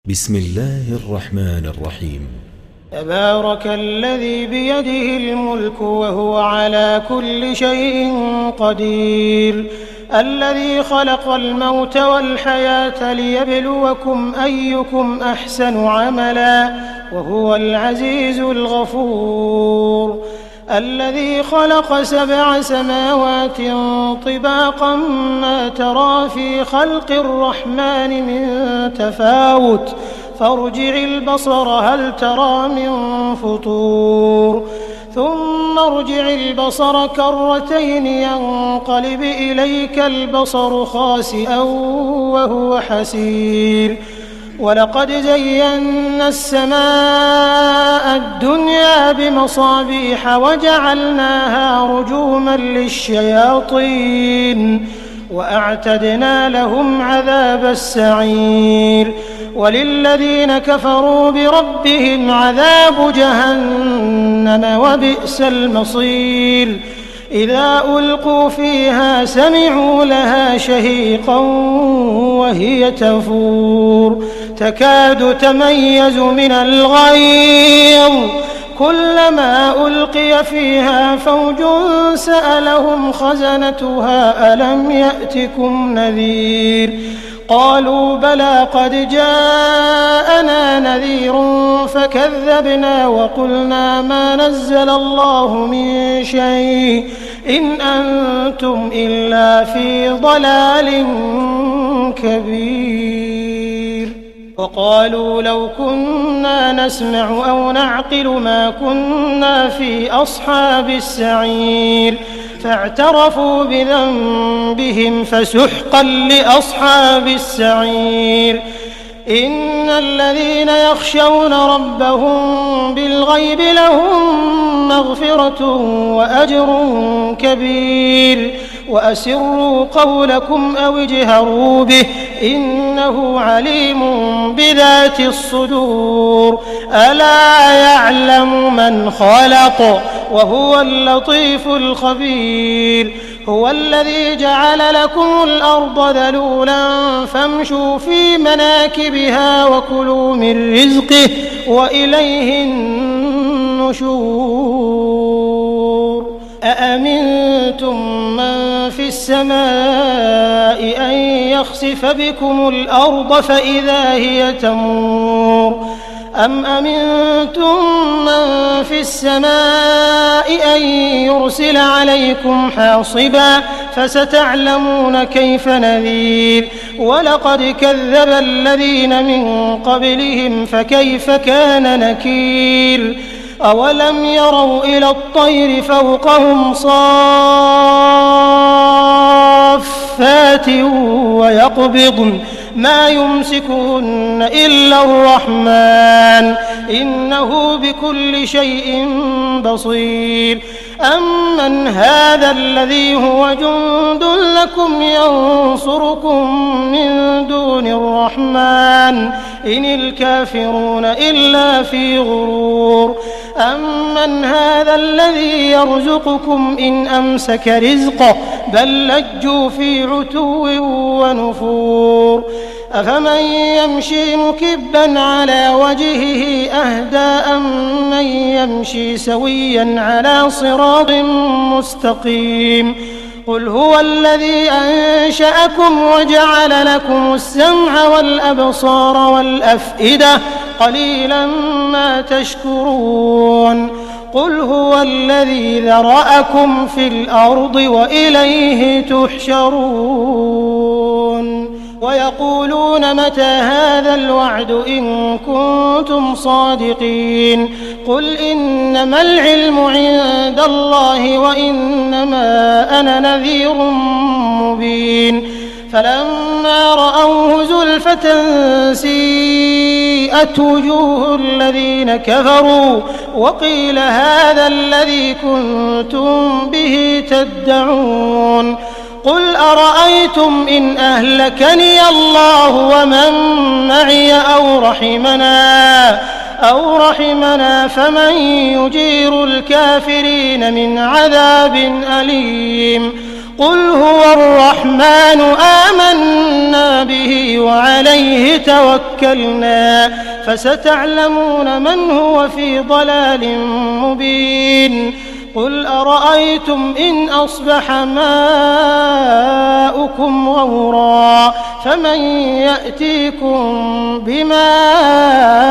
بسم الله الرحمن الرحيم. تبارك الذي بيده الملك وهو على كل شيء قدير، الذي خلق الموت والحياة ليبلوكم أيكم أحسن عملا وهو العزيز الغفور، الذي خلق 7 سماوات طباقا ما ترى في خلق الرحمن من تفاوت فارجع البصر هل ترى من فطور ثم ارجع البصر كرتين ينقلب إليك البصر خاسئا وهو حسير، ولقد زينا السماء الدنيا بمصابيح وجعلناها رجوما للشياطين وأعتدنا لهم عذاب السعير، وللذين كفروا بربهم عذاب جهنم وبئس المصير، إذا ألقوا فيها سمعوا لها شهيقا وهي تفور تكاد تميز من الغيظ، كلما ألقي فيها فوج سألهم خزنتها ألم يأتكم نذير، قالوا بلى قد جاءنا نذير فكذبنا وقلنا ما نزل الله من شيء إن أنتم إلا في ضلال كبير، وقالوا لو كنا نسمع أو نعقل ما كنا في أصحاب السعير، فاعترفوا بذنبهم فسحقا لأصحاب السعير، إن الذين يخشون ربهم بالغيب لهم مغفرة وأجر كبير، وأسروا قولكم أو اجهروا به إنه عليم بذات الصدور، ألا يعلم من خلق وهو اللطيف الخبير، هو الذي جعل لكم الأرض ذلولا فامشوا في مناكبها وكلوا من رزقه وإليه النشور، أأمنتم من في السماء أن يخسف بكم الأرض فإذا هي تمور، أم أمنتم من في السماء أن يرسل عليكم حاصبا فستعلمون كيف نذير، ولقد كذب الذين من قبلهم فكيف كان نكير، أولم يروا إلى الطير فوقهم صافات ويقبضن ما يمسكهن إلا الرحمن إنه بكل شيء بصير، أمن هذا الذي هو جند لكم ينصركم من دون الرحمن إن الكافرون إلا في غرور، أمن هذا الذي يرزقكم إن أمسك رزقه بل لجوا في عتو ونفور، أفمن يمشي مكبا على وجهه أهدى أم من يمشي سويا على صراط مستقيم، قل هو الذي أنشأكم وجعل لكم السمع والأبصار والأفئدة قليلا ما تشكرون، قل هو الذي ذرأكم في الأرض وإليه تحشرون، ويقولون متى هذا الوعد إن كنتم صادقين، قل إنما العلم عند الله وإنما أنا نذير مبين، فلما رأوه زلفة سيئت وجوه الذين كفروا وقيل هذا الذي كنتم به تدعون، قل أرأيتم إن أهلكني الله ومن معي أو رحمنا فمن يجير الكافرين من عذاب أليم، قل هو الرحمن آمنا به وعليه توكلنا فستعلمون من هو في ضلال مبين قل أرأيتم إن أصبح ماؤكم غورا فمن يأتيكم بماء